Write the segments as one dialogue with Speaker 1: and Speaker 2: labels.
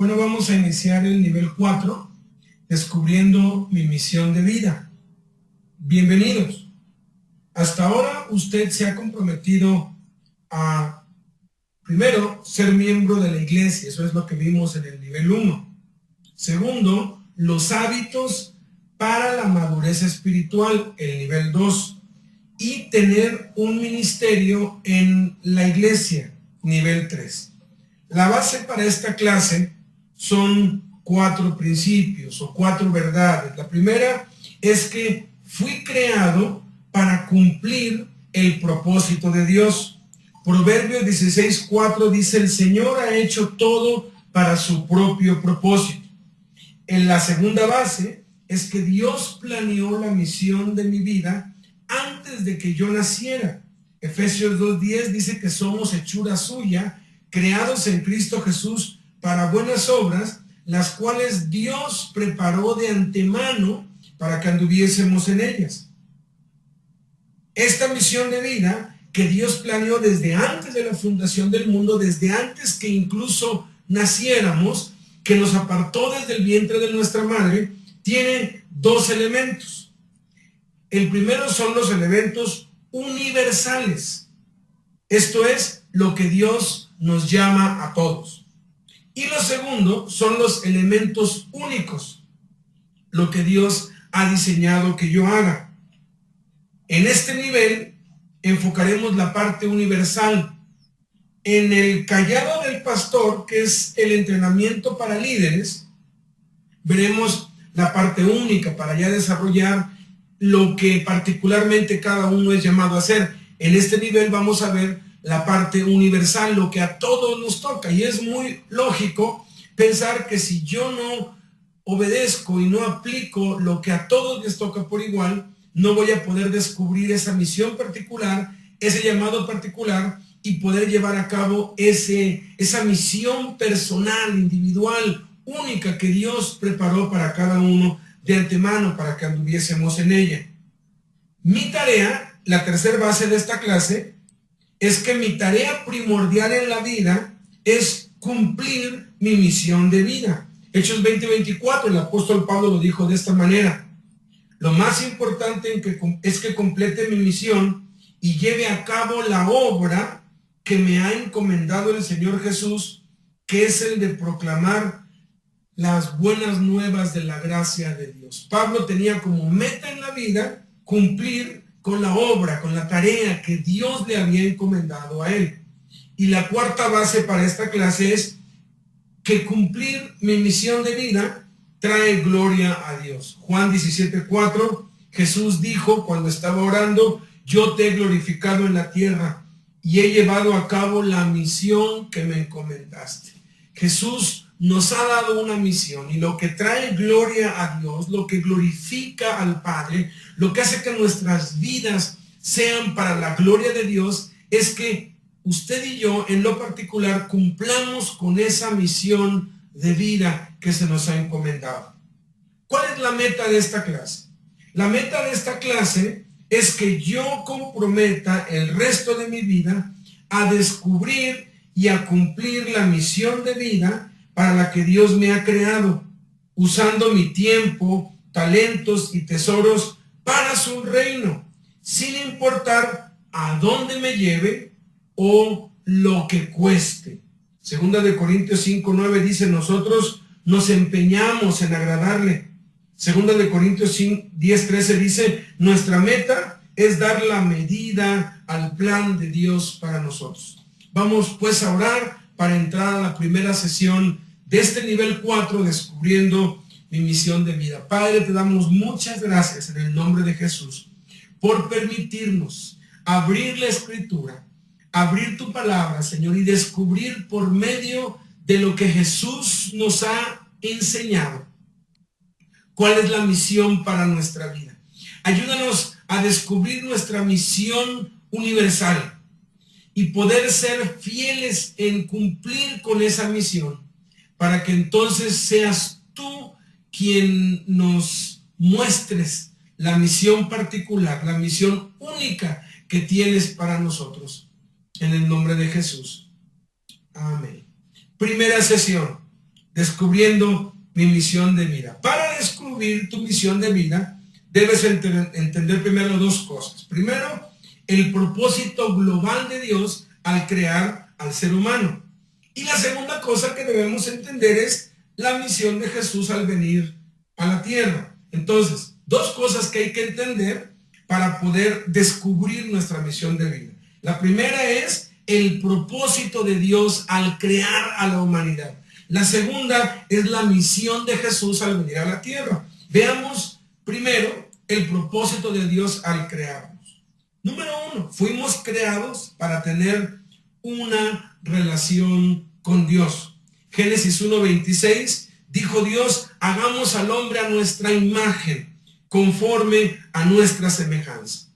Speaker 1: Bueno, vamos a iniciar el nivel 4, descubriendo mi misión de vida. Bienvenidos. Hasta ahora usted se ha comprometido a, primero, ser miembro de la iglesia. Eso es lo que vimos en el nivel 1. Segundo, los hábitos para la madurez espiritual, el nivel 2. Y tener un ministerio en la iglesia, nivel 3. La base para esta clase son 4 principios o 4 verdades. La primera es que fui creado para cumplir el propósito de Dios. Proverbios 16:4 dice: el Señor ha hecho todo para su propio propósito. En la segunda base es que Dios planeó la misión de mi vida antes de que yo naciera. Efesios 2:10 dice que somos hechura suya, creados en Cristo Jesús para buenas obras, las cuales Dios preparó de antemano para que anduviésemos en ellas. Esta misión de vida que Dios planeó desde antes de la fundación del mundo, desde antes que incluso naciéramos, que nos apartó desde el vientre de nuestra madre, tiene 2 elementos. El primero son los elementos universales. Esto es lo que Dios nos llama a todos. Y lo segundo son los elementos únicos, lo que Dios ha diseñado que yo haga. En este nivel enfocaremos la parte universal. En el callado del pastor, que es el entrenamiento para líderes, veremos la parte única para ya desarrollar lo que particularmente cada uno es llamado a hacer. En este nivel vamos a ver la parte universal, lo que a todos nos toca. Y es muy lógico pensar que si yo no obedezco y no aplico lo que a todos les toca por igual, no voy a poder descubrir esa misión particular, ese llamado particular, y poder llevar a cabo esa misión personal, individual, única que Dios preparó para cada uno de antemano para que anduviésemos en ella. Mi tarea, la tercera base de esta clase, es que mi tarea primordial en la vida es cumplir mi misión de vida. Hechos 20:24, el apóstol Pablo lo dijo de esta manera: lo más importante es que complete mi misión y lleve a cabo la obra que me ha encomendado el Señor Jesús, que es el de proclamar las buenas nuevas de la gracia de Dios. Pablo tenía como meta en la vida cumplir con la obra, con la tarea que Dios le había encomendado a él. Y la cuarta base para esta clase es que cumplir mi misión de vida trae gloria a Dios. Juan 17:4, Jesús dijo cuando estaba orando: yo te he glorificado en la tierra y he llevado a cabo la misión que me encomendaste. Jesús nos ha dado una misión, y lo que trae gloria a Dios, lo que glorifica al Padre, lo que hace que nuestras vidas sean para la gloria de Dios, es que usted y yo en lo particular cumplamos con esa misión de vida que se nos ha encomendado. ¿Cuál es la meta de esta clase? La meta de esta clase es que yo comprometa el resto de mi vida a descubrir y a cumplir la misión de vida para la que Dios me ha creado, usando mi tiempo, talentos y tesoros para su reino, sin importar a dónde me lleve o lo que cueste. Segunda de Corintios 5:9 dice: nosotros nos empeñamos en agradarle. Segunda de Corintios 10:13 dice: nuestra meta es dar la medida al plan de Dios para nosotros. Vamos pues a orar para entrar a la primera sesión de este nivel 4, descubriendo mi misión de vida. Padre, te damos muchas gracias en el nombre de Jesús por permitirnos abrir la Escritura, abrir tu palabra, Señor, y descubrir por medio de lo que Jesús nos ha enseñado cuál es la misión para nuestra vida. Ayúdanos a descubrir nuestra misión universal y poder ser fieles en cumplir con esa misión, para que entonces seas tú quien nos muestres la misión particular, la misión única que tienes para nosotros. En el nombre de Jesús. Amén. Primera sesión: descubriendo mi misión de vida. Para descubrir tu misión de vida, debes entender primero dos cosas. Primero, el propósito global de Dios al crear al ser humano. Y la segunda cosa que debemos entender es la misión de Jesús al venir a la tierra. Entonces, dos cosas que hay que entender para poder descubrir nuestra misión de vida. La primera es el propósito de Dios al crear a la humanidad. La segunda es la misión de Jesús al venir a la tierra. Veamos primero el propósito de Dios al crearnos. Número uno, fuimos creados para tener una relación con Dios. Génesis 1:26, dijo Dios, hagamos al hombre a nuestra imagen, conforme a nuestra semejanza.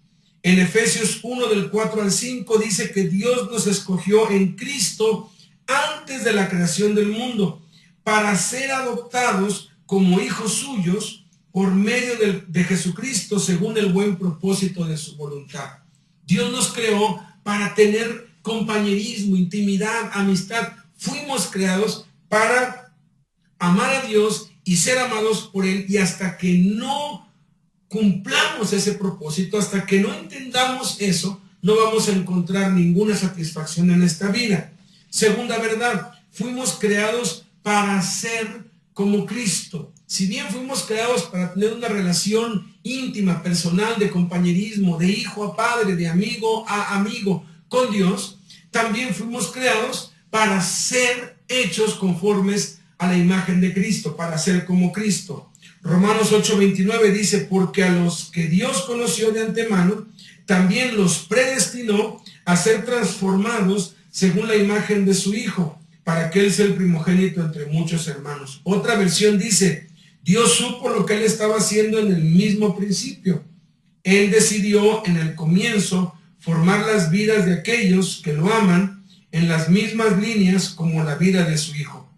Speaker 1: En Efesios 1 del 4 al 5 dice que Dios nos escogió en Cristo antes de la creación del mundo para ser adoptados como hijos suyos por medio de Jesucristo según el buen propósito de su voluntad. Dios nos creó para tener compañerismo, intimidad, amistad. Fuimos creados para amar a Dios y ser amados por Él, y hasta que no cumplamos ese propósito, hasta que no entendamos eso, no vamos a encontrar ninguna satisfacción en esta vida. Segunda verdad, fuimos creados para ser como Cristo. Si bien fuimos creados para tener una relación íntima, personal, de compañerismo, de hijo a padre, de amigo a amigo con Dios, también fuimos creados para ser hechos conformes a la imagen de Cristo, para ser como Cristo. Romanos 8:29 dice, porque a los que Dios conoció de antemano, también los predestinó a ser transformados según la imagen de su Hijo, para que Él sea el primogénito entre muchos hermanos. Otra versión dice, Dios supo lo que Él estaba haciendo en el mismo principio. Él decidió en el comienzo formar las vidas de aquellos que lo aman en las mismas líneas como la vida de su Hijo.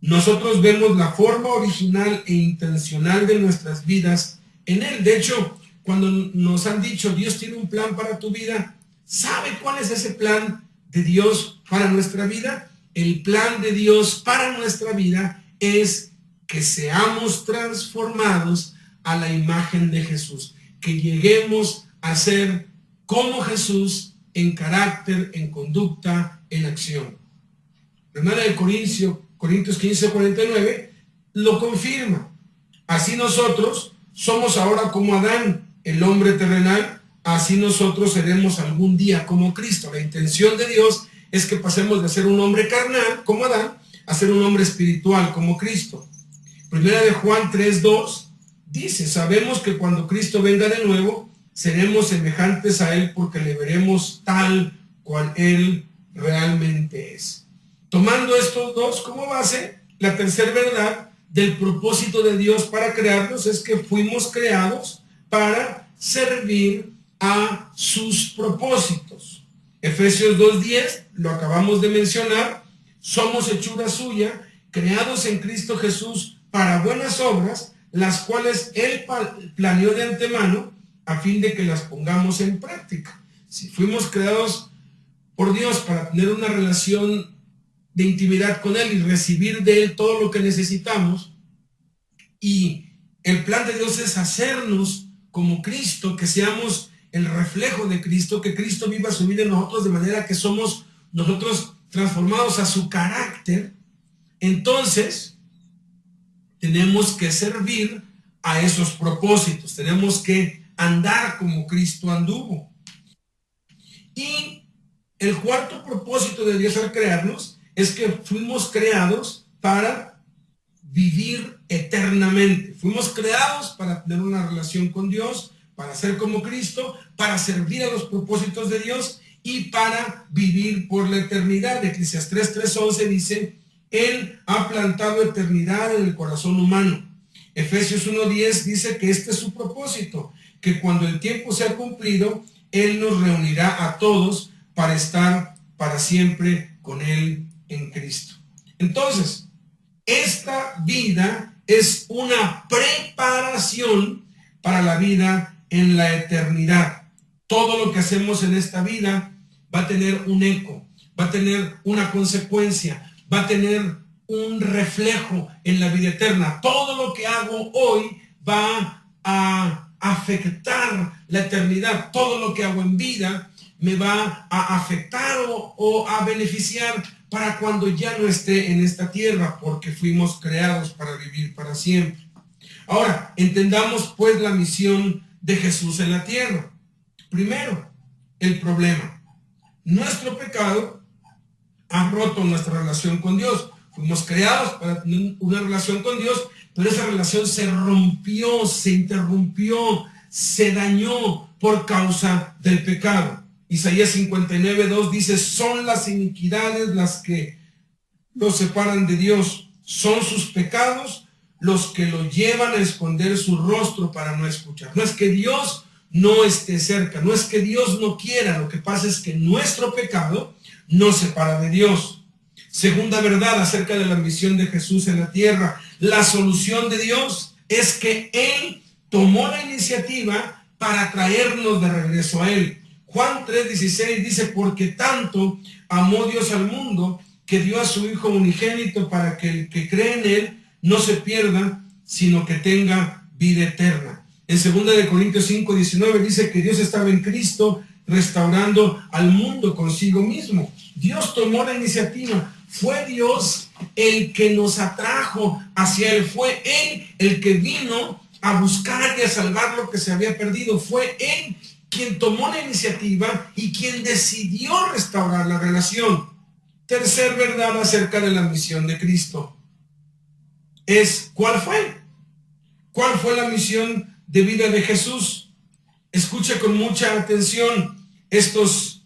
Speaker 1: Nosotros vemos la forma original e intencional de nuestras vidas en Él. De hecho, cuando nos han dicho, Dios tiene un plan para tu vida, ¿sabe cuál es ese plan de Dios para nuestra vida? El plan de Dios para nuestra vida es que seamos transformados a la imagen de Jesús, que lleguemos a ser como Jesús en carácter, en conducta, en acción. Primera de Corintios 15:49 lo confirma. Así nosotros somos ahora como Adán, el hombre terrenal, así nosotros seremos algún día como Cristo. La intención de Dios es que pasemos de ser un hombre carnal, como Adán, a ser un hombre espiritual, como Cristo. Primera de Juan 3:2 dice, sabemos que cuando Cristo venga de nuevo, seremos semejantes a Él porque le veremos tal cual Él realmente es. Tomando estos dos como base, la tercera verdad del propósito de Dios para crearnos es que fuimos creados para servir a sus propósitos. Efesios 2:10, lo acabamos de mencionar, somos hechura suya, creados en Cristo Jesús para buenas obras, las cuales Él planeó de antemano a fin de que las pongamos en práctica. Si fuimos creados por Dios para tener una relación de intimidad con Él y recibir de Él todo lo que necesitamos, y el plan de Dios es hacernos como Cristo, que seamos el reflejo de Cristo, que Cristo viva su vida en nosotros de manera que somos nosotros transformados a su carácter, entonces tenemos que servir a esos propósitos, tenemos que andar como Cristo anduvo. Y el cuarto propósito de Dios al crearnos es que fuimos creados para vivir eternamente. Fuimos creados para tener una relación con Dios, para ser como Cristo, para servir a los propósitos de Dios y para vivir por la eternidad. Eclesiastés 3:11 dice, Él ha plantado eternidad en el corazón humano. Efesios 1:10 dice que este es su propósito, que cuando el tiempo sea cumplido, Él nos reunirá a todos para estar para siempre con Él en Cristo. Entonces, esta vida es una preparación para la vida en la eternidad. Todo lo que hacemos en esta vida va a tener un eco, va a tener una consecuencia, va a tener un reflejo en la vida eterna. Todo lo que hago hoy va a afectar la eternidad. Todo lo que hago en vida me va a afectar o a beneficiar para cuando ya no esté en esta tierra, porque fuimos creados para vivir para siempre. Ahora, entendamos pues la misión de Jesús en la tierra. Primero, el problema. Nuestro pecado ha roto nuestra relación con Dios. Fuimos creados para tener una relación con Dios, pero esa relación se rompió, se interrumpió, se dañó por causa del pecado. Isaías 59:2 dice, son las iniquidades las que los separan de Dios, son sus pecados los que lo llevan a esconder su rostro para no escuchar. No es que Dios no esté cerca, no es que Dios no quiera, lo que pasa es que nuestro pecado nos separa de Dios. Segunda verdad acerca de la misión de Jesús en la tierra, la solución de Dios es que Él tomó la iniciativa para traernos de regreso a Él. Juan 3:16 dice, porque tanto amó Dios al mundo que dio a su Hijo unigénito para que el que cree en Él no se pierda, sino que tenga vida eterna. En 2 Corintios 5:19 dice que Dios estaba en Cristo restaurando al mundo consigo mismo. Dios tomó la iniciativa. Fue Dios el que nos atrajo hacia Él. Fue Él el que vino a buscar y a salvar lo que se había perdido. Fue Él quien tomó la iniciativa y quien decidió restaurar la relación. Tercer verdad acerca de la misión de Cristo es, ¿cuál fue? ¿Cuál fue la misión de vida de Jesús? Escuche con mucha atención estos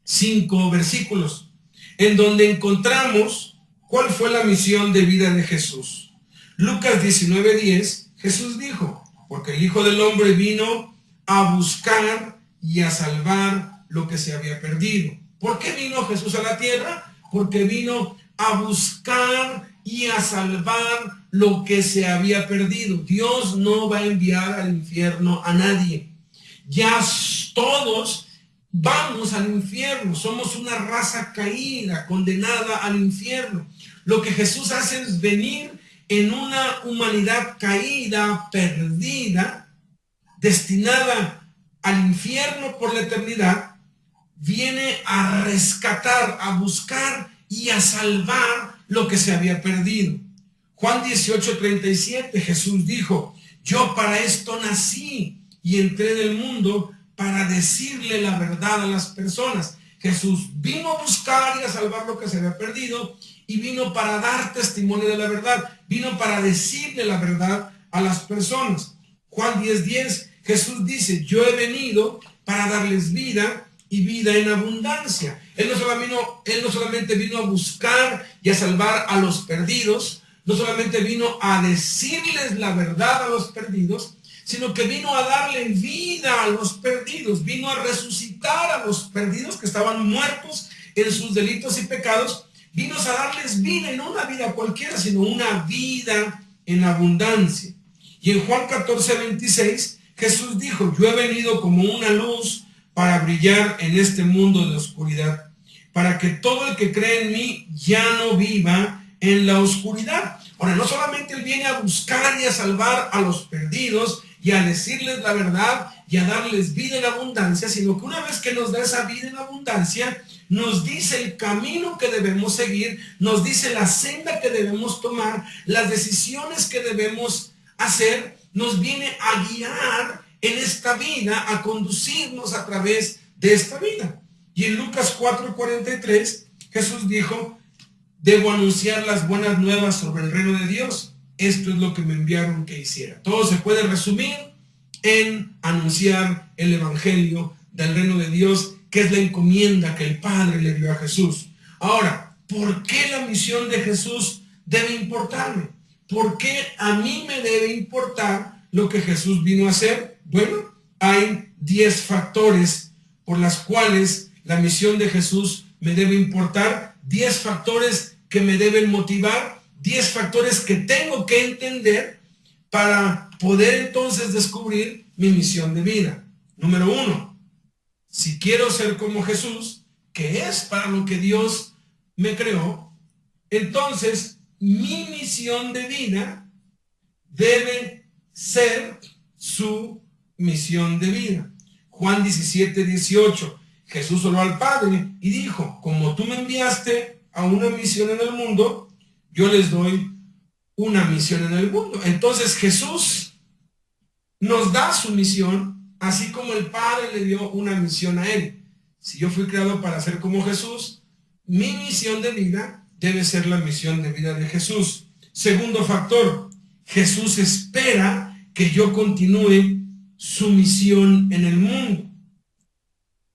Speaker 1: 5 versículos en donde encontramos cuál fue la misión de vida de Jesús. Lucas 19:10, Jesús dijo, porque el Hijo del Hombre vino a buscar y a salvar lo que se había perdido. ¿Por qué vino Jesús a la tierra? Porque vino a buscar y a salvar lo que se había perdido. Dios no va a enviar al infierno a nadie. Ya todos vamos al infierno. Somos una raza caída, condenada al infierno. Lo que Jesús hace es venir en una humanidad caída, perdida, destinada al infierno por la eternidad. Viene a rescatar, a buscar y a salvar lo que se había perdido. Juan 18:37, Jesús dijo, yo para esto nací y entré en el mundo para decirle la verdad a las personas. Jesús vino a buscar y a salvar lo que se había perdido y vino para dar testimonio de la verdad. Vino para decirle la verdad a las personas. Juan 10:10, Jesús dice, yo he venido para darles vida y vida en abundancia. Él no solamente vino a buscar y a salvar a los perdidos, no solamente vino a decirles la verdad a los perdidos, sino que vino a darle vida a los perdidos, vino a resucitar a los perdidos que estaban muertos en sus delitos y pecados, vino a darles vida, y no una vida cualquiera, sino una vida en abundancia. Y en Juan 14:26, Jesús dijo, yo he venido como una luz para brillar en este mundo de oscuridad, para que todo el que cree en mí ya no viva en la oscuridad. Ahora, no solamente Él viene a buscar y a salvar a los perdidos y a decirles la verdad y a darles vida en abundancia, sino que una vez que nos da esa vida en abundancia, nos dice el camino que debemos seguir, nos dice la senda que debemos tomar, las decisiones que debemos hacer, nos viene a guiar en esta vida, a conducirnos a través de esta vida. Y en Lucas 4:43, Jesús dijo, debo anunciar las buenas nuevas sobre el reino de Dios. Esto es lo que me enviaron que hiciera. Todo se puede resumir en anunciar el evangelio del reino de Dios, que es la encomienda que el Padre le dio a Jesús. Ahora, ¿por qué la misión de Jesús debe importarme? ¿Por qué a mí me debe importar lo que Jesús vino a hacer? Bueno, hay 10 factores por las cuales la misión de Jesús me debe importar, 10 factores que me deben motivar, 10 factores que tengo que entender para poder entonces descubrir mi misión de vida. Número 1, si quiero ser como Jesús, que es para lo que Dios me creó, Entonces, mi misión de vida debe ser su misión de vida. Juan 17:18. Jesús oró al Padre y dijo, como tú me enviaste a una misión en el mundo, yo les doy una misión en el mundo. Entonces Jesús nos da su misión, así como el Padre le dio una misión a él. Si yo fui creado para ser como Jesús, mi misión de vida debe ser la misión de vida de Jesús. Segundo factor, Jesús espera que yo continúe su misión en el mundo.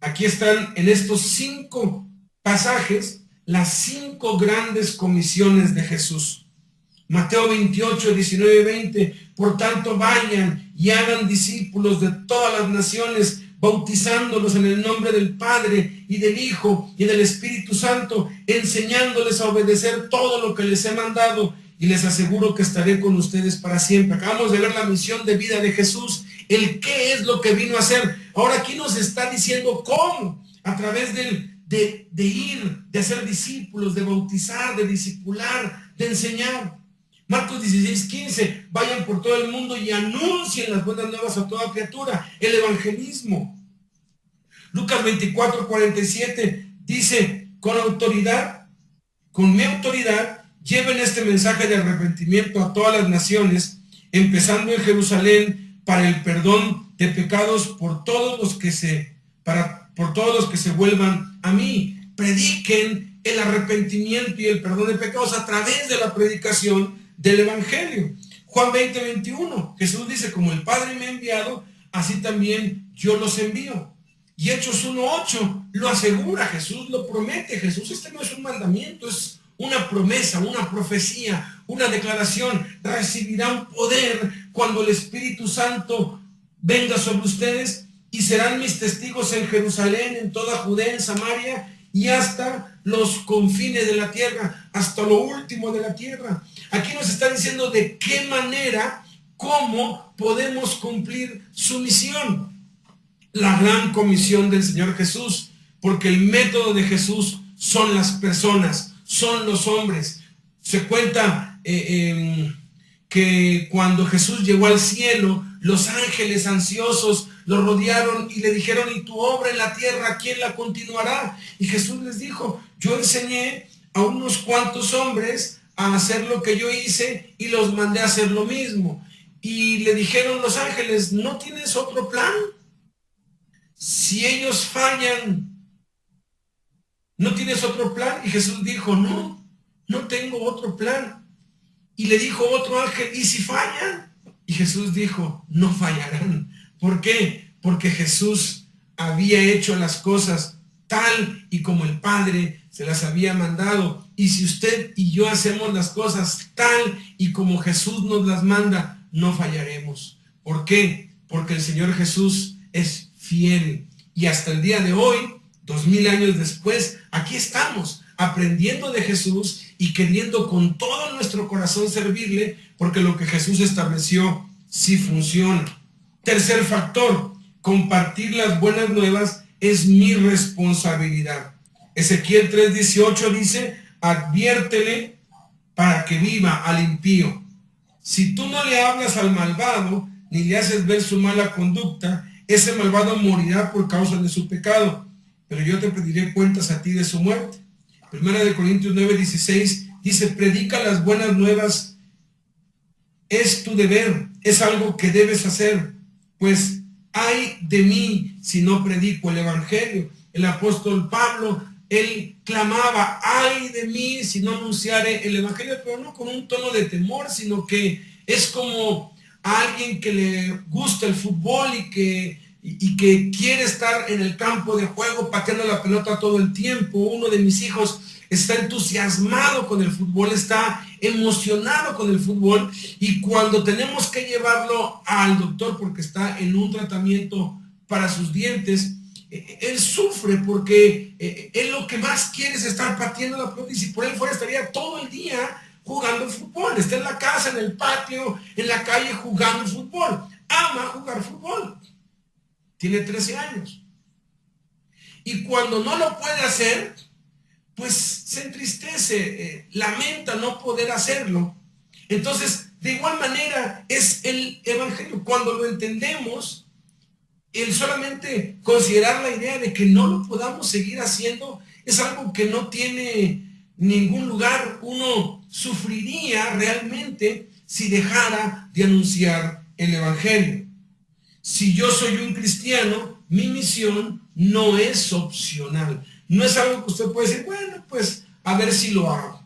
Speaker 1: Aquí están en estos 5 pasajes las 5 grandes comisiones de Jesús. Mateo 28, 19, 20. Por tanto, vayan y hagan discípulos de todas las naciones, bautizándolos en el nombre del Padre y del Hijo y del Espíritu Santo, enseñándoles a obedecer todo lo que les he mandado, y les aseguro que estaré con ustedes para siempre. Acabamos de ver la misión de vida de Jesús, el qué es lo que vino a hacer. Ahora aquí nos está diciendo cómo, a través de ir, de hacer discípulos, de bautizar, de discipular, de enseñar. Marcos 16:15, vayan por todo el mundo y anuncien las buenas nuevas a toda criatura, el evangelismo. Lucas 24:47 dice, con mi autoridad, lleven este mensaje de arrepentimiento a todas las naciones, empezando en Jerusalén, para el perdón de pecados por todos los que se vuelvan a mí. Prediquen el arrepentimiento y el perdón de pecados a través de la predicación del evangelio. Juan 20:21, Jesús dice, como el Padre me ha enviado, así también yo los envío. Y Hechos 1:8 lo asegura, Jesús lo promete. Jesús, este no es un mandamiento, es una promesa, una profecía, una declaración. Recibirán poder cuando el Espíritu Santo venga sobre ustedes, y serán mis testigos en Jerusalén, en toda Judea, en Samaria y hasta los confines de la tierra, hasta lo último de la tierra. Aquí nos está diciendo de qué manera, cómo podemos cumplir su misión. La gran comisión del Señor Jesús, porque el método de Jesús son las personas, son los hombres. Se cuenta que cuando Jesús llegó al cielo, los ángeles ansiosos lo rodearon y le dijeron, ¿y tu obra en la tierra quién la continuará? Y Jesús les dijo, yo enseñé a unos cuantos hombres a hacer lo que yo hice y los mandé a hacer lo mismo. Y le dijeron los ángeles, ¿no tienes otro plan? Si ellos fallan, ¿no tienes otro plan? Y Jesús dijo, no tengo otro plan. Y le dijo otro ángel, ¿y si fallan? Y Jesús dijo, no fallarán. ¿Por qué? Porque Jesús había hecho las cosas tal y como el Padre se las había mandado. Y si usted y yo hacemos las cosas tal y como Jesús nos las manda, no fallaremos. ¿Por qué? Porque el Señor Jesús es fiel. Y hasta el día de hoy, 2000 años después, aquí estamos aprendiendo de Jesús y queriendo con todo nuestro corazón servirle, porque lo que Jesús estableció sí funciona. Tercer factor, compartir las buenas nuevas es mi responsabilidad. Ezequiel 3:18 dice, adviértele para que viva al impío. Si tú no le hablas al malvado, ni le haces ver su mala conducta, ese malvado morirá por causa de su pecado, pero yo te pediré cuentas a ti de su muerte. Primera de Corintios 9:16 dice, predica las buenas nuevas, es tu deber, es algo que debes hacer, pues ay de mí si no predico el evangelio. El apóstol Pablo, él clamaba, ay de mí si no anunciare el evangelio, pero no con un tono de temor, sino que es como a alguien que le gusta el fútbol y que quiere estar en el campo de juego pateando la pelota todo el tiempo. Uno de mis hijos está entusiasmado con el fútbol, está emocionado con el fútbol, y cuando tenemos que llevarlo al doctor porque está en un tratamiento para sus dientes, él sufre porque él lo que más quiere es estar pateando la pelota, y si por él fuera estaría todo el día jugando fútbol. Está en la casa, en el patio, en la calle jugando fútbol. Ama jugar fútbol. Tiene 13 años. Y cuando no lo puede hacer, pues se entristece, lamenta no poder hacerlo. Entonces, de igual manera es el evangelio. Cuando lo entendemos, el solamente considerar la idea de que no lo podamos seguir haciendo es algo que no tiene ningún lugar. Uno sufriría realmente si dejara de anunciar el evangelio. Si yo soy un cristiano, mi misión no es opcional. No es algo que usted puede decir, bueno, pues a ver si lo hago.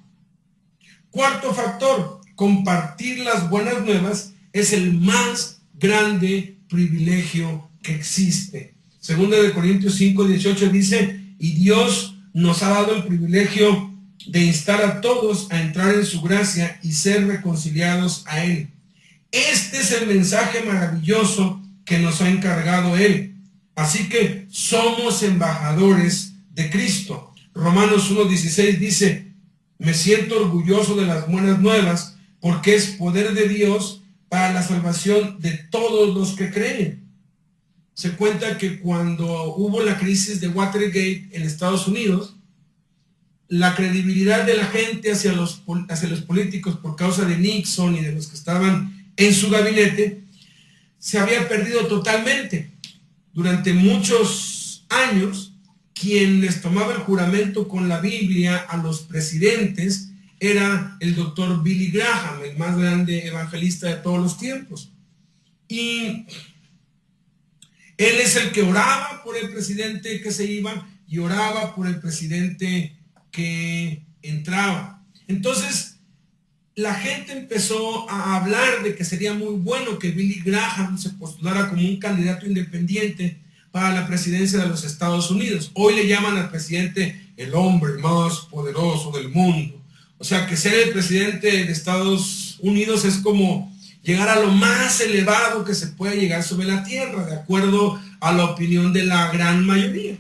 Speaker 1: Cuarto factor, compartir las buenas nuevas es el más grande privilegio que existe. Segunda de Corintios 5:18 dice, y Dios nos ha dado el privilegio de instar a todos a entrar en su gracia y ser reconciliados a Él. Este es el mensaje maravilloso que nos ha encargado Él. Así que somos embajadores de Cristo. Romanos 1:16 dice, me siento orgulloso de las buenas nuevas porque es poder de Dios para la salvación de todos los que creen. Se cuenta que cuando hubo la crisis de Watergate en Estados Unidos, la credibilidad de la gente hacia los políticos por causa de Nixon y de los que estaban en su gabinete se había perdido totalmente. Durante muchos años, quien les tomaba el juramento con la Biblia a los presidentes era el doctor Billy Graham, el más grande evangelista de todos los tiempos. Y él es el que oraba por el presidente que se iba y oraba por el presidente que entraba. Entonces, la gente empezó a hablar de que sería muy bueno que Billy Graham se postulara como un candidato independiente para la presidencia de los Estados Unidos. Hoy le llaman al presidente el hombre más poderoso del mundo. O sea, que ser el presidente de Estados Unidos es como llegar a lo más elevado que se puede llegar sobre la tierra, de acuerdo a la opinión de la gran mayoría.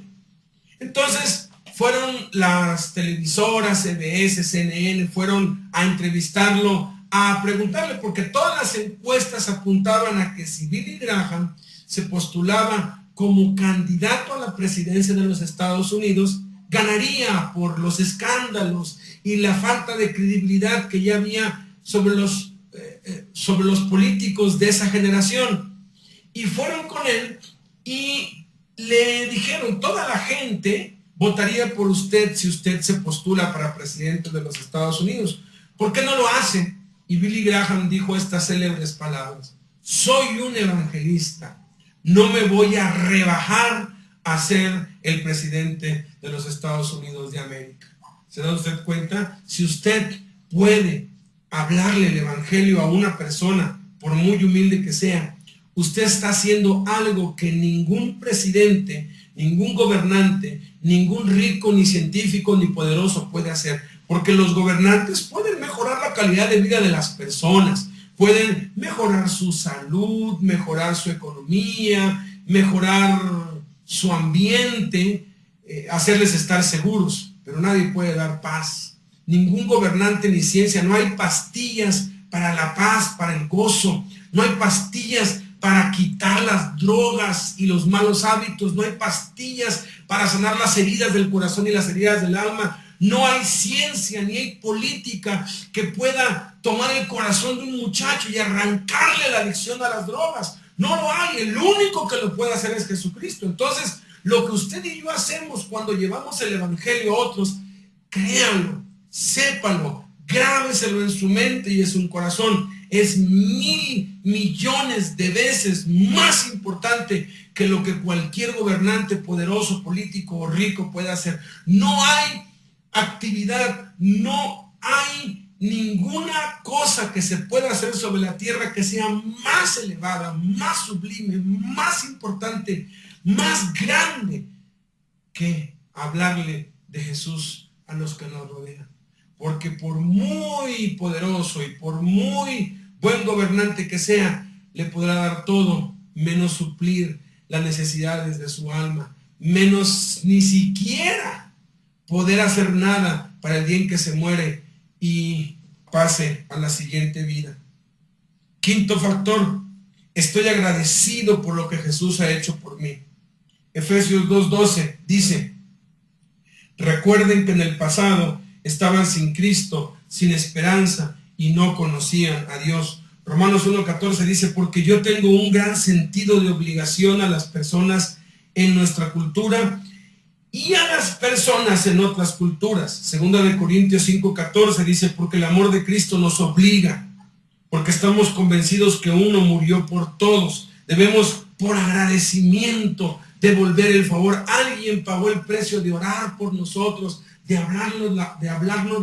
Speaker 1: Entonces, fueron las televisoras, CBS, CNN, fueron a entrevistarlo, a preguntarle, porque todas las encuestas apuntaban a que si Billy Graham se postulaba como candidato a la presidencia de los Estados Unidos, ganaría por los escándalos y la falta de credibilidad que ya había sobre los políticos de esa generación. Y fueron con él y le dijeron, toda la gente votaría por usted si usted se postula para presidente de los Estados Unidos. ¿Por qué no lo hace? Y Billy Graham dijo estas célebres palabras: soy un evangelista, no me voy a rebajar a ser el presidente de los Estados Unidos de América. ¿Se da usted cuenta? Si usted puede hablarle el evangelio a una persona, por muy humilde que sea, usted está haciendo algo que ningún presidente, ningún gobernante, ningún rico, ni científico, ni poderoso puede hacer. Porque los gobernantes pueden mejorar la calidad de vida de las personas, pueden mejorar su salud, mejorar su economía, mejorar su ambiente, hacerles estar seguros, pero nadie puede dar paz. Ningún gobernante ni ciencia, no hay pastillas para la paz, para el gozo, no hay pastillas para quitar las drogas y los malos hábitos, no hay pastillas para sanar las heridas del corazón y las heridas del alma. No hay ciencia ni hay política que pueda tomar el corazón de un muchacho y arrancarle la adicción a las drogas. No lo hay. El único que lo puede hacer es Jesucristo. Entonces, lo que usted y yo hacemos cuando llevamos el evangelio a otros, créanlo, sépalo, grábeselo en su mente y en su corazón. Es 1,000 millones de veces más importante que lo que cualquier gobernante poderoso, político o rico puede hacer. No hay actividad, no hay ninguna cosa que se pueda hacer sobre la tierra que sea más elevada, más sublime, más importante, más grande que hablarle de Jesús a los que nos rodean. Porque por muy poderoso y por muy buen gobernante que sea, le podrá dar todo menos suplir las necesidades de su alma, menos ni siquiera poder hacer nada para el día en que se muere y pase a la siguiente vida. Quinto factor, estoy agradecido por lo que Jesús ha hecho por mí. Efesios 2:12 dice: recuerden que en el pasado estaban sin Cristo, sin esperanza y no conocían a Dios. Romanos 1:14 dice, porque yo tengo un gran sentido de obligación a las personas en nuestra cultura y a las personas en otras culturas. Segunda de Corintios 5:14 dice, porque el amor de Cristo nos obliga, porque estamos convencidos que uno murió por todos. Debemos, por agradecimiento, devolver el favor. Alguien pagó el precio de orar por nosotros, de hablarnos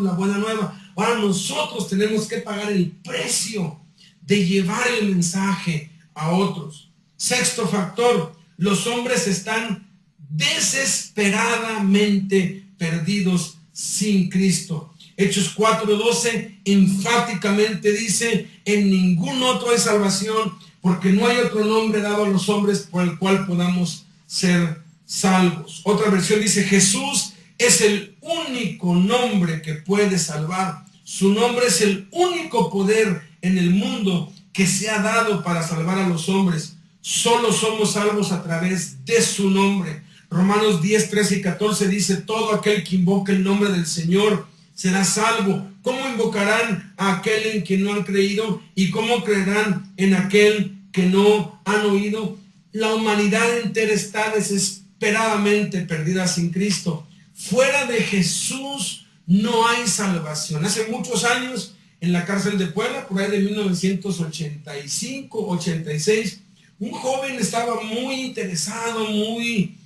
Speaker 1: la buena nueva. Ahora nosotros tenemos que pagar el precio de llevar el mensaje a otros. Sexto factor, los hombres están desesperadamente perdidos sin Cristo. Hechos 4:12 enfáticamente dice, en ningún otro hay salvación, porque no hay otro nombre dado a los hombres por el cual podamos ser salvos. Otra versión dice, Jesús es el único nombre que puede salvar. Su nombre es el único poder en el mundo que se ha dado para salvar a los hombres. Solo somos salvos a través de su nombre. Romanos 10:13 y 14 dice, todo aquel que invoque el nombre del Señor será salvo. ¿Cómo invocarán a aquel en quien no han creído? ¿Y cómo creerán en aquel que no han oído? La humanidad entera está desesperadamente perdida sin Cristo. Fuera de Jesús no hay salvación. Hace muchos años, en la cárcel de Puebla, por ahí de 1985-86, un joven estaba muy interesado, muy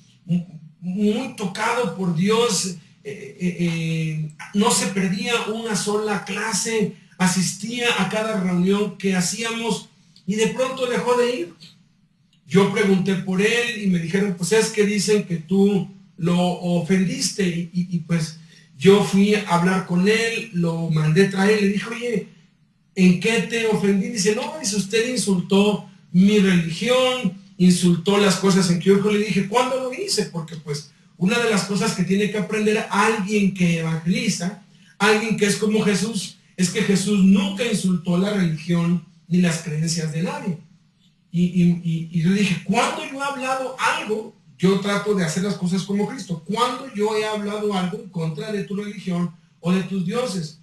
Speaker 1: tocado por Dios. No se perdía una sola clase, asistía a cada reunión que hacíamos y de pronto dejó de ir. Yo pregunté por él y me dijeron, pues es que dicen que tú lo ofendiste y pues yo fui a hablar con él, lo mandé traer, le dije, oye, ¿en qué te ofendí? Dice, no, dice, usted insultó mi religión, insultó las cosas en que yo le dije, ¿cuándo lo hice? Porque pues una de las cosas que tiene que aprender alguien que evangeliza, alguien que es como Jesús, es que Jesús nunca insultó la religión ni las creencias de nadie. Y yo dije, ¿cuándo yo he hablado algo? Yo trato de hacer las cosas como Cristo. ¿Cuándo yo he hablado algo en contra de tu religión o de tus dioses?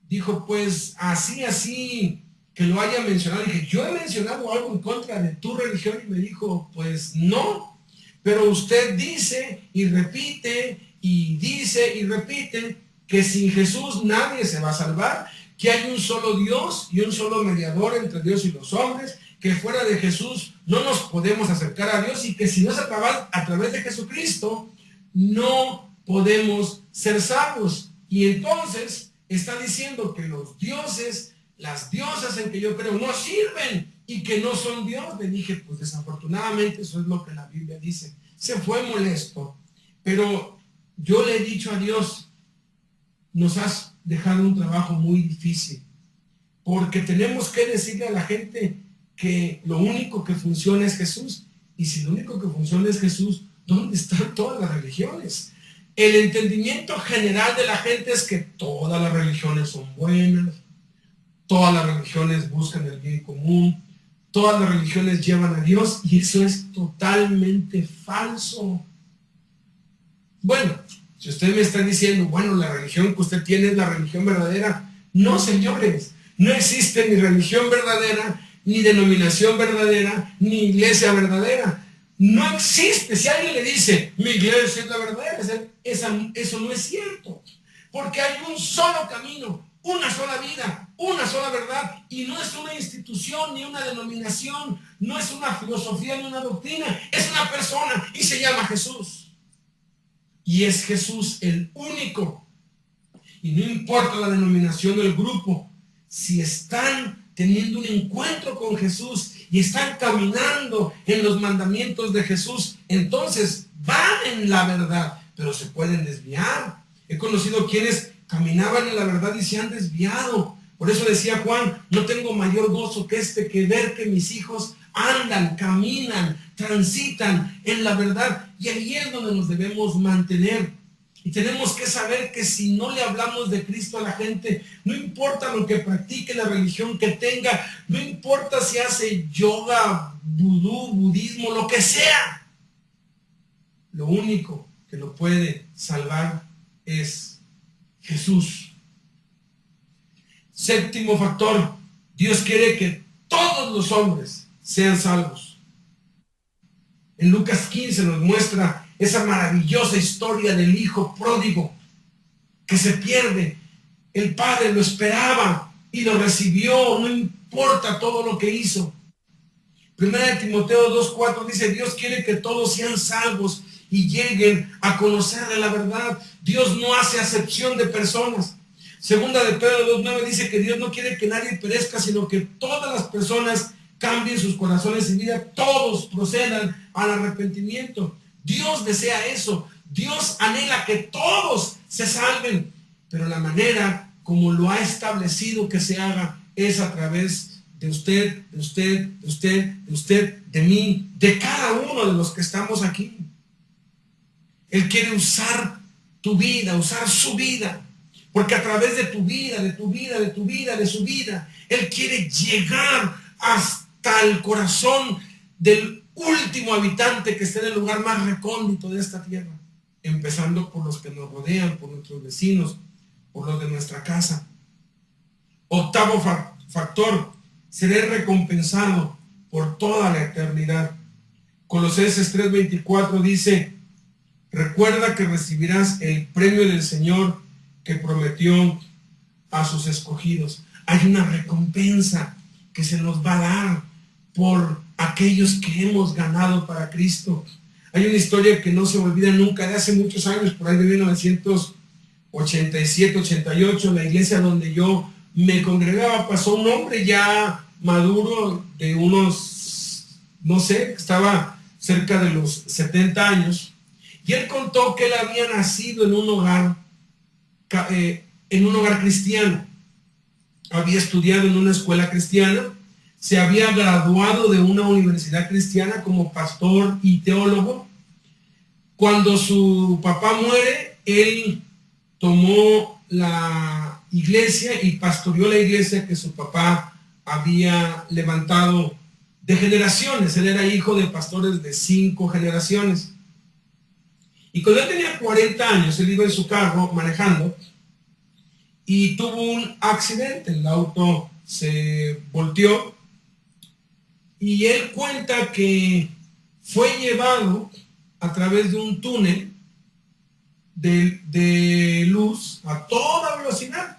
Speaker 1: Dijo, pues así, que lo haya mencionado. Dije, ¿yo he mencionado algo en contra de tu religión? Y me dijo, pues no. Pero usted dice y repite y dice y repite que sin Jesús nadie se va a salvar, que hay un solo Dios y un solo mediador entre Dios y los hombres, que fuera de Jesús no nos podemos acercar a Dios y que si no es a través de Jesucristo no podemos ser salvos. Y entonces está diciendo que los dioses, las diosas en que yo creo no sirven y que no son Dios. Le dije, pues desafortunadamente eso es lo que la Biblia dice. Se fue molesto, pero yo le he dicho a Dios, nos has dejado un trabajo muy difícil, porque tenemos que decirle a la gente que lo único que funciona es Jesús. Y si lo único que funciona es Jesús, ¿dónde están todas las religiones? El entendimiento general de la gente es que todas las religiones son buenas, todas las religiones buscan el bien común, todas las religiones llevan a Dios, y eso es totalmente falso. Bueno, si usted me está diciendo, bueno, la religión que usted tiene es la religión verdadera, no, señores, no existe ni religión verdadera, ni denominación verdadera, ni iglesia verdadera. No existe. Si alguien le dice, mi iglesia es la verdadera, eso no es cierto. Porque hay un solo camino, una sola vida, una sola verdad. Y no es una institución ni una denominación, no es una filosofía ni una doctrina, es una persona y se llama Jesús. Y es Jesús el único. Y no importa la denominación o el grupo, si están teniendo un encuentro con Jesús y están caminando en los mandamientos de Jesús, entonces van en la verdad, pero se pueden desviar. He conocido quienes caminaban en la verdad y se han desviado. Por eso decía Juan, no tengo mayor gozo que que ver que mis hijos andan, caminan, transitan en la verdad. Y ahí es donde nos debemos mantener. Y tenemos que saber que si no le hablamos de Cristo a la gente, no importa lo que practique, la religión que tenga, no importa si hace yoga, vudú, budismo, lo que sea, lo único que lo puede salvar es Jesús. Séptimo factor, Dios quiere que todos los hombres sean salvos. En Lucas 15 nos muestra esa maravillosa historia del hijo pródigo que se pierde. El padre lo esperaba y lo recibió, no importa todo lo que hizo. Primera de Timoteo 2:4 dice, Dios quiere que todos sean salvos y lleguen a conocer de la verdad. Dios no hace acepción de personas. Segunda de Pedro 2:9 dice que Dios no quiere que nadie perezca, sino que todas las personas cambien sus corazones y vida, todos procedan al arrepentimiento. Dios desea eso. Dios anhela que todos se salven, pero la manera como lo ha establecido que se haga es a través de usted, de usted, de usted, de usted, de mí, de cada uno de los que estamos aquí. Él quiere usar tu vida, usar su vida, porque a través de tu vida, de tu vida, de tu vida, de su vida, Él quiere llegar hasta el corazón del último habitante que esté en el lugar más recóndito de esta tierra, empezando por los que nos rodean, por nuestros vecinos, por los de nuestra casa. Octavo factor, seré recompensado por toda la eternidad. Colosenses 3:24 dice, recuerda que recibirás el premio del Señor que prometió a sus escogidos. Hay una recompensa que se nos va a dar por aquellos que hemos ganado para Cristo. Hay una historia que no se olvida nunca, de hace muchos años, por ahí de 1987, 88, la iglesia donde yo me congregaba, pasó un hombre ya maduro de unos, no sé, estaba cerca de los 70 años, y él contó que él había nacido en un hogar cristiano, había estudiado en una escuela cristiana, se había graduado de una universidad cristiana como pastor y teólogo. Cuando su papá muere, él tomó la iglesia y pastoreó la iglesia que su papá había levantado de generaciones. Él era hijo de pastores de 5 generaciones. Y cuando él tenía 40 años, él iba en su carro manejando y tuvo un accidente. El auto se volteó y él cuenta que fue llevado a través de un túnel de luz a toda velocidad.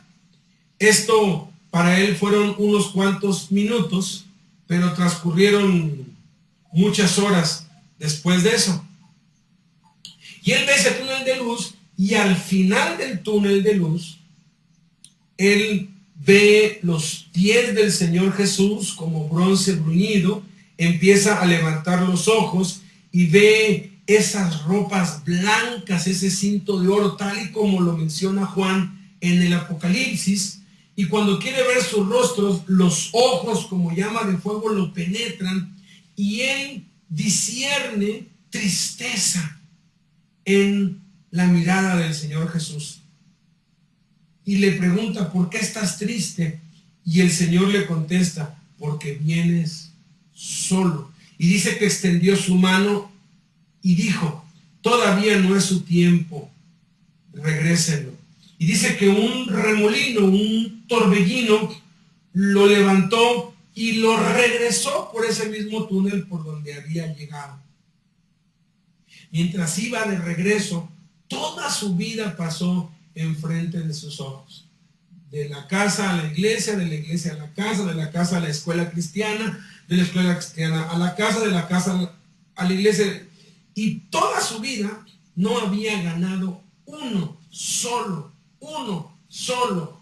Speaker 1: Esto para él fueron unos cuantos minutos, pero transcurrieron muchas horas después de eso. Y él ve ese túnel de luz y al final del túnel de luz, él ve los pies del Señor Jesús como bronce bruñido, empieza a levantar los ojos y ve esas ropas blancas, ese cinto de oro, tal y como lo menciona Juan en el Apocalipsis. Y cuando quiere ver sus rostros, los ojos como llama de fuego lo penetran y él discierne tristeza en la mirada del Señor Jesús. Y le pregunta, ¿por qué estás triste? Y el Señor le contesta, porque vienes solo. Y dice que extendió su mano y dijo, todavía no es su tiempo, regrésenlo. Y dice que un remolino, un torbellino, lo levantó y lo regresó por ese mismo túnel por donde había llegado. Mientras iba de regreso, toda su vida pasó enfrente de sus ojos. De la casa a la iglesia, de la iglesia a la casa, de la casa a la escuela cristiana, de la escuela cristiana a la casa, de la casa a la iglesia. Y toda su vida no había ganado uno solo,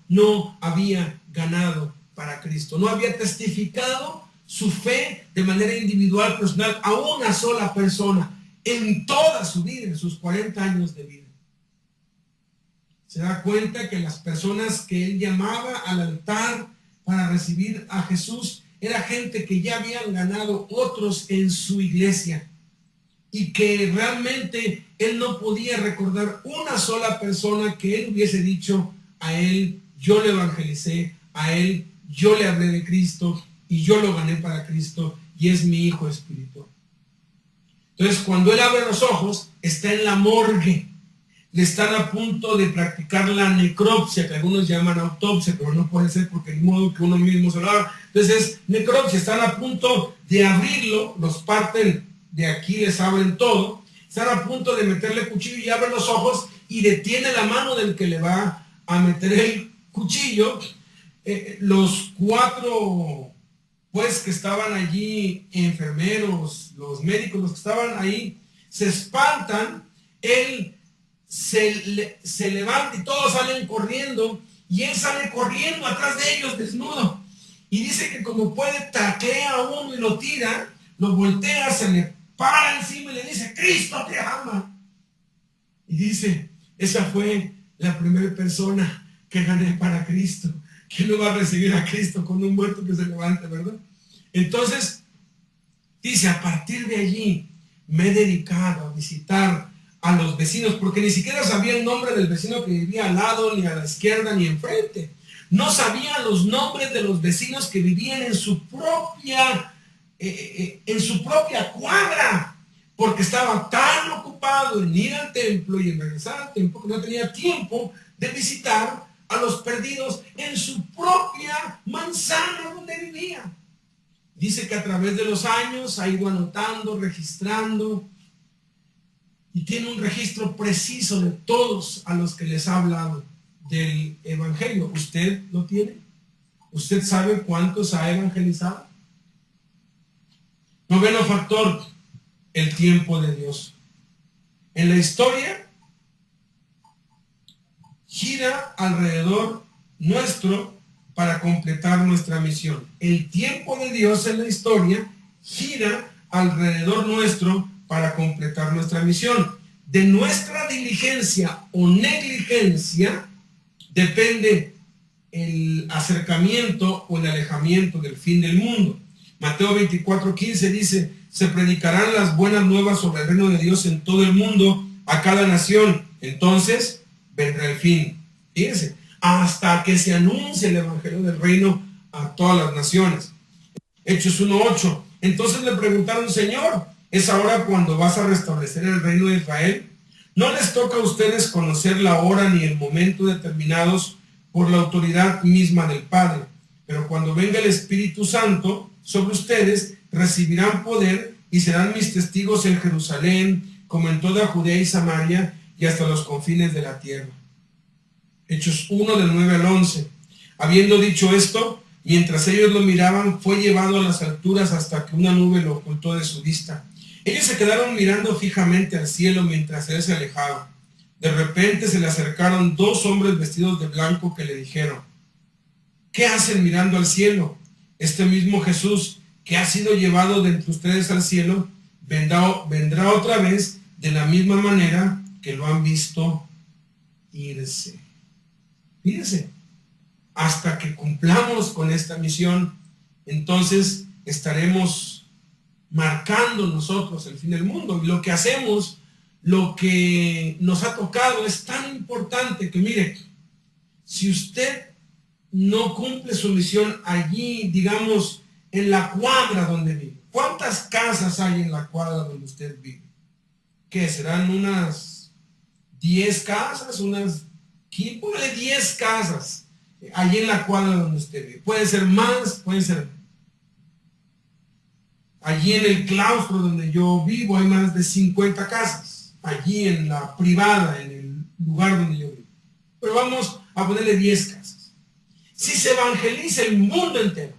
Speaker 1: no había ganado para Cristo. No había testificado su fe de manera individual, personal, a una sola persona en toda su vida, en sus 40 años de vida. Se da cuenta que las personas que él llamaba al altar para recibir a Jesús era gente que ya habían ganado otros en su iglesia y que realmente él no podía recordar una sola persona que él hubiese dicho, a él yo le evangelicé, a él yo le hablé de Cristo y yo lo gané para Cristo y es mi hijo espiritual. Entonces cuando él abre los ojos está en la morgue. le están a punto de practicar la necropsia, que algunos llaman autopsia, pero no puede ser porque de modo que uno mismo se lo haga. Entonces, necropsia, están a punto de abrirlo, los parten de aquí, les abren todo, están a punto de meterle cuchillo y abren los ojos y detiene la mano del que le va a meter el cuchillo. Los 4 pues que estaban allí, enfermeros, los médicos, los que estaban ahí, se espantan. Él se levanta y todos salen corriendo, y él sale corriendo atrás de ellos desnudo, y dice que como puede taclea a uno y lo tira, lo voltea, se le para encima y le dice: Cristo te ama. Y dice: esa fue la primera persona que gané para Cristo. ¿Quién no va a recibir a Cristo con un muerto que se levante, verdad? Entonces, dice: a partir de allí me he dedicado a visitar a los vecinos, porque ni siquiera sabía el nombre del vecino que vivía al lado, ni a la izquierda, ni enfrente. No sabía los nombres de los vecinos que vivían en su propia cuadra, porque estaba tan ocupado en ir al templo y en regresar al templo que no tenía tiempo de visitar a los perdidos en su propia manzana donde vivía. Dice que a través de los años ha ido anotando, registrando, y tiene un registro preciso de todos a los que les ha hablado del evangelio. ¿Usted lo tiene? ¿Usted sabe cuántos ha evangelizado? Noveno factor: el tiempo de Dios. En la historia gira alrededor nuestro para completar nuestra misión. El tiempo de Dios en la historia gira alrededor nuestro para completar nuestra misión. De nuestra diligencia o negligencia depende el acercamiento o el alejamiento del fin del mundo. Mateo 24:15 dice: se predicarán las buenas nuevas sobre el reino de Dios en todo el mundo, a cada nación. Entonces vendrá el fin. Fíjense, hasta que se anuncie el evangelio del reino a todas las naciones. Hechos 1:8. Entonces le preguntaron: Señor, ¿es ahora cuando vas a restablecer el reino de Israel? No les toca a ustedes conocer la hora ni el momento determinados por la autoridad misma del Padre. Pero cuando venga el Espíritu Santo sobre ustedes, recibirán poder y serán mis testigos en Jerusalén, como en toda Judea y Samaria y hasta los confines de la tierra. Hechos 1 del 9 al 11. Habiendo dicho esto, mientras ellos lo miraban, fue llevado a las alturas hasta que una nube lo ocultó de su vista. Ellos se quedaron mirando fijamente al cielo mientras él se alejaba. De repente se le acercaron 2 hombres vestidos de blanco que le dijeron: ¿qué hacen mirando al cielo? Este mismo Jesús que ha sido llevado de entre ustedes al cielo, vendrá otra vez de la misma manera que lo han visto irse. Fíjense, hasta que cumplamos con esta misión, entonces estaremos marcando nosotros el fin del mundo. Y lo que hacemos, lo que nos ha tocado es tan importante que, mire, si usted no cumple su misión allí, digamos, en la cuadra donde vive. ¿Cuántas casas hay en la cuadra donde usted vive? ¿Qué serán? Unas 10 casas, unas 15, póngale 10 casas allí en la cuadra donde usted vive. Puede ser más, puede ser. Allí en el claustro donde yo vivo hay más de 50 casas. Allí en la privada, en el lugar donde yo vivo. Pero vamos a ponerle 10 casas. Si se evangeliza el mundo entero,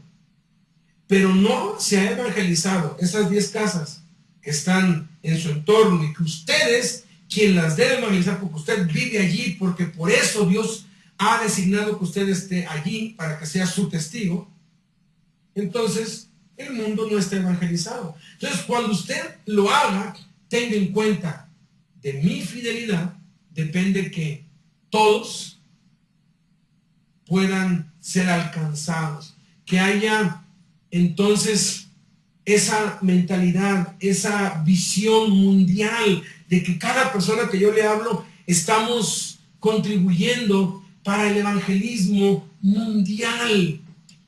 Speaker 1: pero no se ha evangelizado esas 10 casas que están en su entorno y que ustedes, quien las debe evangelizar, porque usted vive allí, porque por eso Dios ha designado que usted esté allí para que sea su testigo, entonces el mundo no está evangelizado. Entonces, cuando usted lo haga, tenga en cuenta, de mi fidelidad depende que todos puedan ser alcanzados, que haya entonces esa mentalidad, esa visión mundial de que cada persona que yo le hablo estamos contribuyendo para el evangelismo mundial,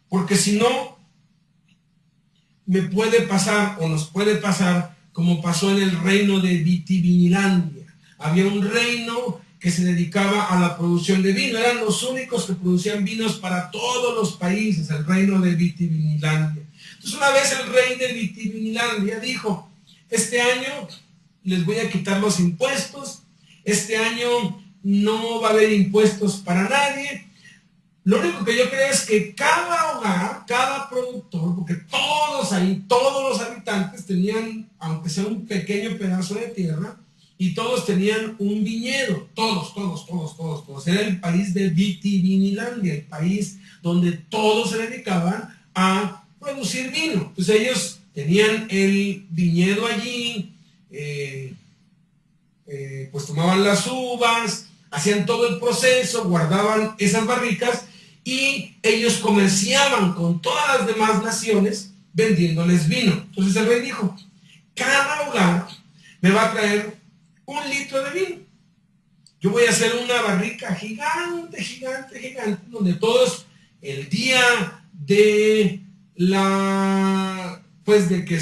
Speaker 1: porque si no me puede pasar o nos puede pasar como pasó en el reino de Vitivinilandia. Había un reino que se dedicaba a la producción de vino. Eran los únicos que producían vinos para todos los países, el reino de Vitivinilandia. Entonces una vez el rey de Vitivinilandia dijo, este año les voy a quitar los impuestos, este año no va a haber impuestos para nadie. Lo único que yo creo es que cada hogar, cada productor, porque todos ahí, todos los habitantes tenían, aunque sea un pequeño pedazo de tierra, y todos tenían un viñedo, todos. Era el país de Vitivinilandia, el país donde todos se dedicaban a producir vino. Entonces ellos tenían el viñedo allí, pues tomaban las uvas, hacían todo el proceso, guardaban esas barricas y ellos comerciaban con todas las demás naciones vendiéndoles vino. Entonces el rey dijo, cada hogar me va a traer 1 litro de vino. Yo voy a hacer una barrica gigante, donde todos el día de que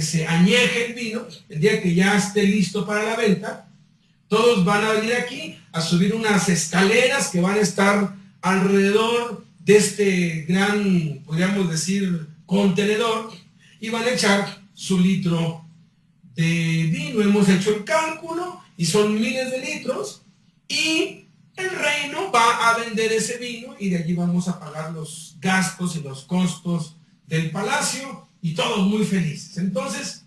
Speaker 1: se añeje el vino, el día que ya esté listo para la venta, todos van a venir aquí a subir unas escaleras que van a estar alrededor de este gran, podríamos decir, contenedor, y van a echar su litro de vino. Hemos hecho el cálculo y son miles de litros, y el reino va a vender ese vino y de allí vamos a pagar los gastos y los costos del palacio y todos muy felices. Entonces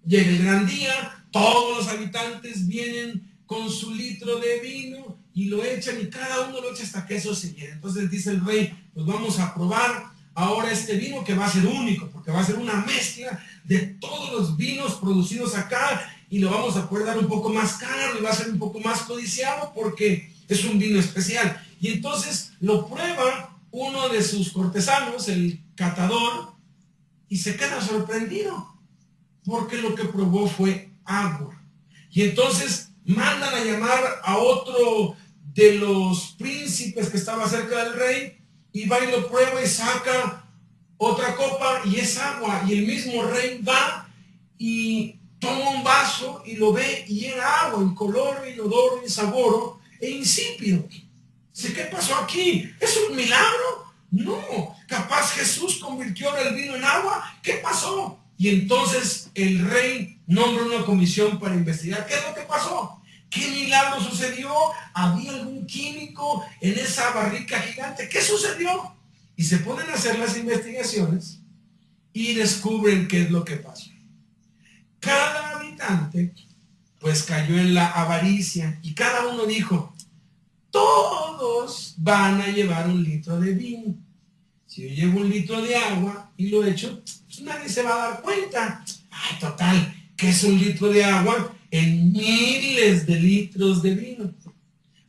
Speaker 1: llega el gran día, todos los habitantes vienen con su litro de vino y lo echan, y cada uno lo echa hasta que eso se llene. Entonces dice el rey, pues vamos a probar ahora este vino, que va a ser único, porque va a ser una mezcla de todos los vinos producidos acá, y lo vamos a poder dar un poco más caro y va a ser un poco más codiciado porque es un vino especial. Y entonces lo prueba uno de sus cortesanos, el catador, y se queda sorprendido porque lo que probó fue agua. Y entonces mandan a llamar a otro de los príncipes que estaba cerca del rey, y va y lo prueba y saca otra copa y es agua. Y el mismo rey va y toma un vaso y lo ve y era agua, incoloro, inodoro, insaboro e insípido. Dice, ¿qué pasó aquí? ¿Es un milagro? No, capaz Jesús convirtió el vino en agua. ¿Qué pasó? Y entonces el rey nombra una comisión para investigar qué es lo que pasó. ¿Qué milagro sucedió? ¿Había algún químico en esa barrica gigante? ¿Qué sucedió? Y se ponen a hacer las investigaciones y descubren qué es lo que pasó. Cada habitante pues cayó en la avaricia y cada uno dijo, todos van a llevar 1 litro de vino. Si yo llevo 1 litro de agua y lo echo, pues nadie se va a dar cuenta. Ay, total, ¿qué es 1 litro de agua en miles de litros de vino?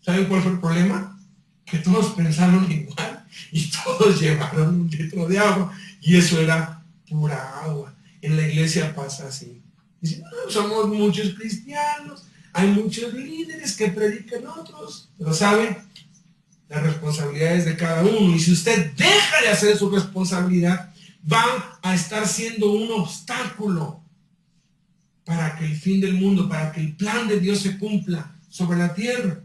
Speaker 1: ¿Saben cuál fue el problema? Que todos pensaron igual y todos llevaron 1 litro de agua, y eso era pura agua. En la iglesia pasa así. Dicen, no, somos muchos cristianos, hay muchos líderes que predican otros, pero ¿saben? La responsabilidad es de cada uno, y si usted deja de hacer su responsabilidad, va a estar siendo un obstáculo para que el fin del mundo, para que el plan de Dios se cumpla sobre la tierra.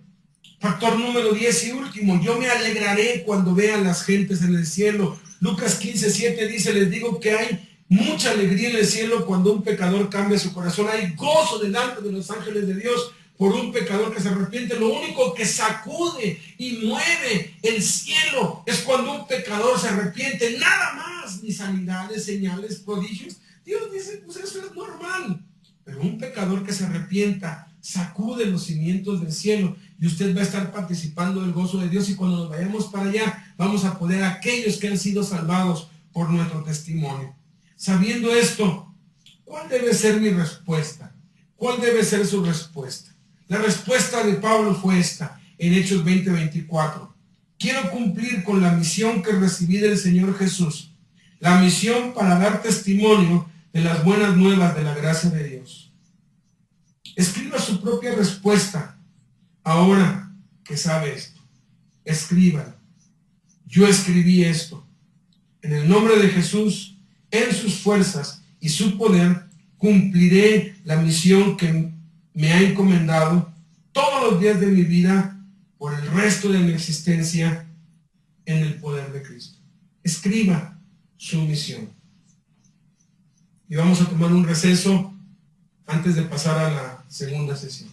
Speaker 1: Factor número 10 y último, yo me alegraré cuando vean las gentes en el cielo. Lucas 15:7 dice, les digo que hay mucha alegría en el cielo cuando un pecador cambia su corazón. Hay gozo delante de los ángeles de Dios por un pecador que se arrepiente. Lo único que sacude y mueve el cielo es cuando un pecador se arrepiente. Nada más, ni sanidades, señales, prodigios. Dios dice, pues eso es normal. Pero un pecador que se arrepienta sacude los cimientos del cielo, y usted va a estar participando del gozo de Dios, y cuando nos vayamos para allá vamos a poder aquellos que han sido salvados por nuestro testimonio. Sabiendo esto, ¿cuál debe ser mi respuesta? ¿Cuál debe ser su respuesta? La respuesta de Pablo fue esta, en Hechos 20:24. Quiero cumplir con la misión que recibí del Señor Jesús, la misión para dar testimonio de las buenas nuevas de la gracia de Dios. Escriba su propia respuesta ahora que sabe esto. Escríbalo. Yo escribí esto. En el nombre de Jesús, en sus fuerzas y su poder, cumpliré la misión que me ha encomendado todos los días de mi vida por el resto de mi existencia en el poder de Cristo. Escriba su misión. Y vamos a tomar un receso antes de pasar a la segunda sesión.